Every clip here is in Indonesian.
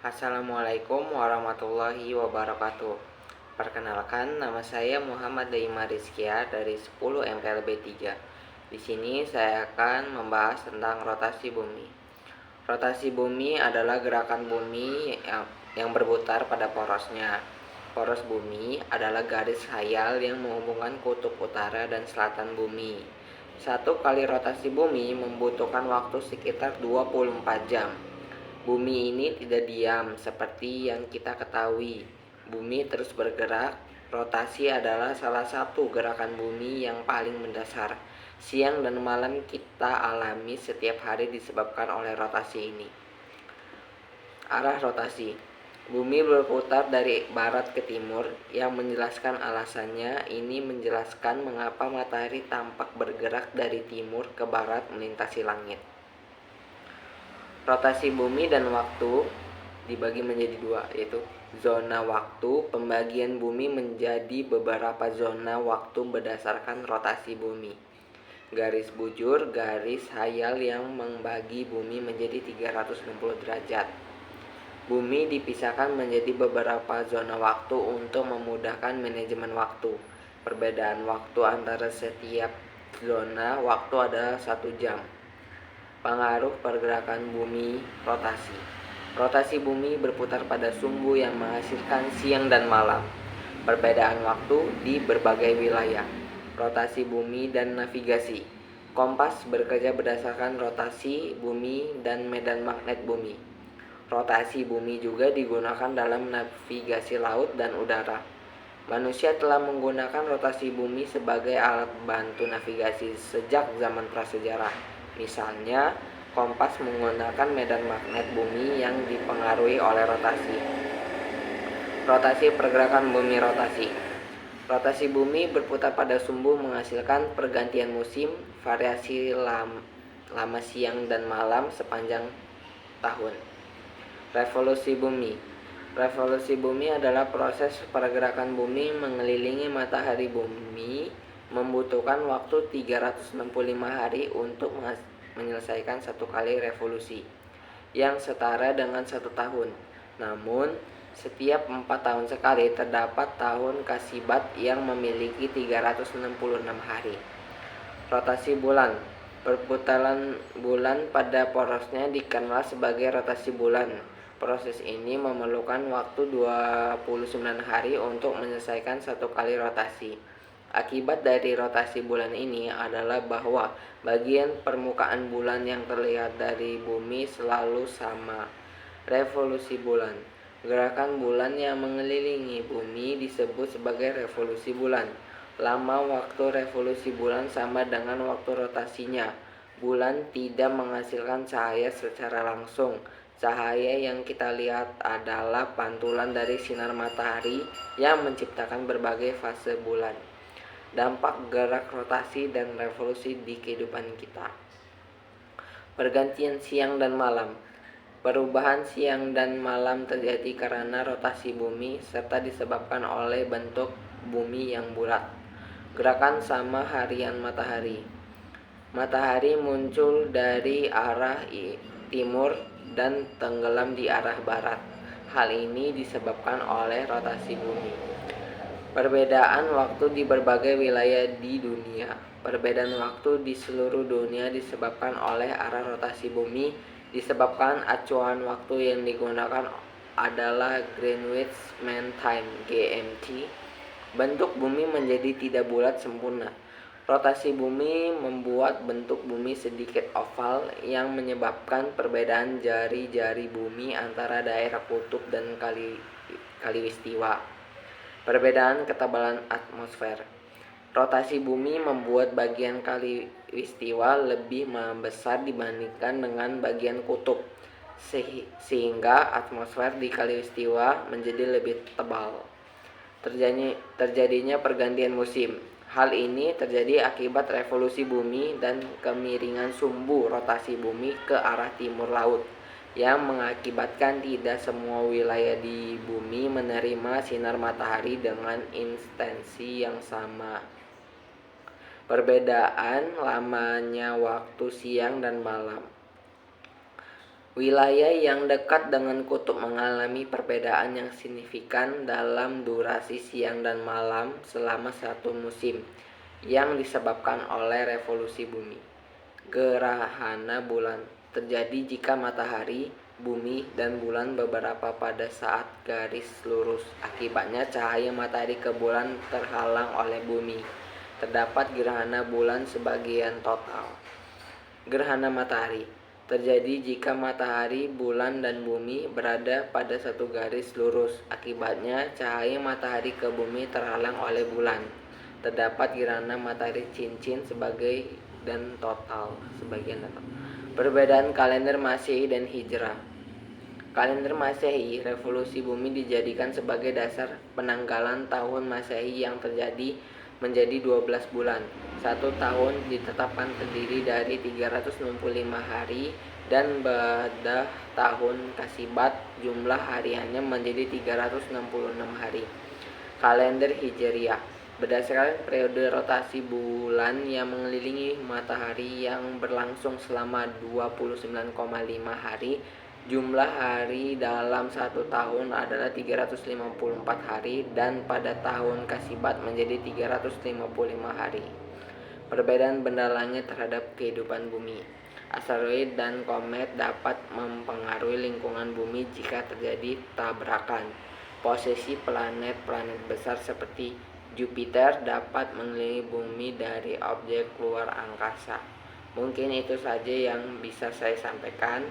Assalamualaikum warahmatullahi wabarakatuh. Perkenalkan, nama saya Muhammad Daima Rizkia dari 10 MPLB 3. Di sini saya akan membahas tentang rotasi bumi. Rotasi bumi adalah gerakan bumi yang berputar pada porosnya. Poros bumi adalah garis khayal yang menghubungkan kutub utara dan selatan bumi. Satu kali rotasi bumi membutuhkan waktu sekitar 24 jam. Bumi ini tidak diam seperti yang kita ketahui. Bumi terus bergerak. Rotasi adalah salah satu gerakan bumi yang paling mendasar. Siang dan malam kita alami setiap hari disebabkan oleh rotasi ini. Arah rotasi. Bumi berputar dari barat ke timur. Yang menjelaskan alasannya, ini menjelaskan mengapa matahari tampak bergerak dari timur ke barat melintasi langit. Rotasi bumi dan waktu dibagi menjadi dua, yaitu zona waktu. Pembagian bumi menjadi beberapa zona waktu berdasarkan rotasi bumi. Garis bujur, garis khayal yang membagi bumi menjadi 360 derajat. Bumi dipisahkan menjadi beberapa zona waktu untuk memudahkan manajemen waktu. Perbedaan waktu antara setiap zona waktu adalah 1 jam. Pengaruh pergerakan bumi rotasi. Rotasi bumi berputar pada sumbu yang menghasilkan siang dan malam. Perbedaan waktu di berbagai wilayah. Rotasi bumi dan navigasi. Kompas bekerja berdasarkan rotasi bumi dan medan magnet bumi. Rotasi bumi juga digunakan dalam navigasi laut dan udara. Manusia telah menggunakan rotasi bumi sebagai alat bantu navigasi sejak zaman prasejarah. Misalnya, kompas menggunakan medan magnet bumi yang dipengaruhi oleh rotasi. Rotasi pergerakan bumi rotasi. Rotasi bumi berputar pada sumbu menghasilkan pergantian musim, variasi lama siang dan malam sepanjang tahun. Revolusi bumi. Revolusi bumi adalah proses pergerakan bumi mengelilingi matahari. Bumi membutuhkan waktu 365 hari untuk menyelesaikan satu kali revolusi, yang setara dengan 1 tahun. Namun, setiap 4 tahun sekali terdapat tahun kasibat yang memiliki 366 hari. Rotasi bulan. Perputaran bulan pada porosnya dikenal sebagai rotasi bulan. Proses ini memerlukan waktu 29 hari untuk menyelesaikan satu kali rotasi. Akibat dari rotasi bulan ini adalah bahwa bagian permukaan bulan yang terlihat dari bumi selalu sama. Revolusi bulan. Gerakan bulan yang mengelilingi bumi disebut sebagai revolusi bulan. Lama waktu revolusi bulan sama dengan waktu rotasinya. Bulan tidak menghasilkan cahaya secara langsung. Cahaya yang kita lihat adalah pantulan dari sinar matahari yang menciptakan berbagai fase bulan. Dampak gerak rotasi dan revolusi di kehidupan kita. Pergantian siang dan malam. Perubahan siang dan malam terjadi karena rotasi bumi serta disebabkan oleh bentuk bumi yang bulat. Gerakan sama harian matahari. Matahari muncul dari arah timur dan tenggelam di arah barat. Hal ini disebabkan oleh rotasi bumi. Perbedaan waktu di berbagai wilayah di dunia. Perbedaan waktu di seluruh dunia disebabkan oleh arah rotasi bumi. Disebabkan acuan waktu yang digunakan adalah Greenwich Mean Time (GMT). Bentuk bumi menjadi tidak bulat sempurna. Rotasi bumi membuat bentuk bumi sedikit oval yang menyebabkan perbedaan jari-jari bumi antara daerah kutub dan khalistiwa. Perbedaan ketebalan atmosfer. Rotasi bumi membuat bagian khalistiwa lebih membesar dibandingkan dengan bagian kutub, sehingga atmosfer di khalistiwa menjadi lebih tebal. Terjadinya pergantian musim. Hal ini terjadi akibat revolusi bumi dan kemiringan sumbu rotasi bumi ke arah timur laut, yang mengakibatkan tidak semua wilayah di bumi menerima sinar matahari dengan intensi yang sama. Perbedaan lamanya waktu siang dan malam. Wilayah yang dekat dengan kutub mengalami perbedaan yang signifikan dalam durasi siang dan malam selama satu musim, yang disebabkan oleh revolusi bumi. Gerhana bulan terjadi jika matahari, bumi, dan bulan beberapa pada saat garis lurus. Akibatnya cahaya matahari ke bulan terhalang oleh bumi. Terdapat gerhana bulan sebagian total. Gerhana matahari terjadi jika matahari, bulan, dan bumi berada pada satu garis lurus. Akibatnya cahaya matahari ke bumi terhalang oleh bulan. Terdapat gerhana matahari cincin sebagian total. Perbedaan kalender Masehi dan Hijrah. Kalender Masehi, revolusi bumi dijadikan sebagai dasar penanggalan tahun Masehi yang terjadi menjadi 12 bulan. Satu tahun ditetapkan terdiri dari 365 hari, dan pada tahun Kasibat jumlah hariannya menjadi 366 hari. Kalender Hijriah berdasarkan periode rotasi bulan yang mengelilingi matahari yang berlangsung selama 29,5 hari. Jumlah hari dalam satu tahun adalah 354 hari, dan pada tahun Kasibat menjadi 355 hari. Perbedaan benda langit terhadap kehidupan bumi. Asteroid dan komet dapat mempengaruhi lingkungan bumi jika terjadi tabrakan. Posisi planet-planet besar seperti Jupiter dapat mengelilingi bumi dari objek luar angkasa. Mungkin itu saja yang bisa saya sampaikan.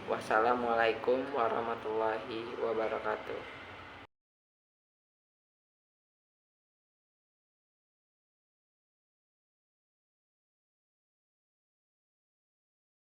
Wassalamualaikum warahmatullahi wabarakatuh.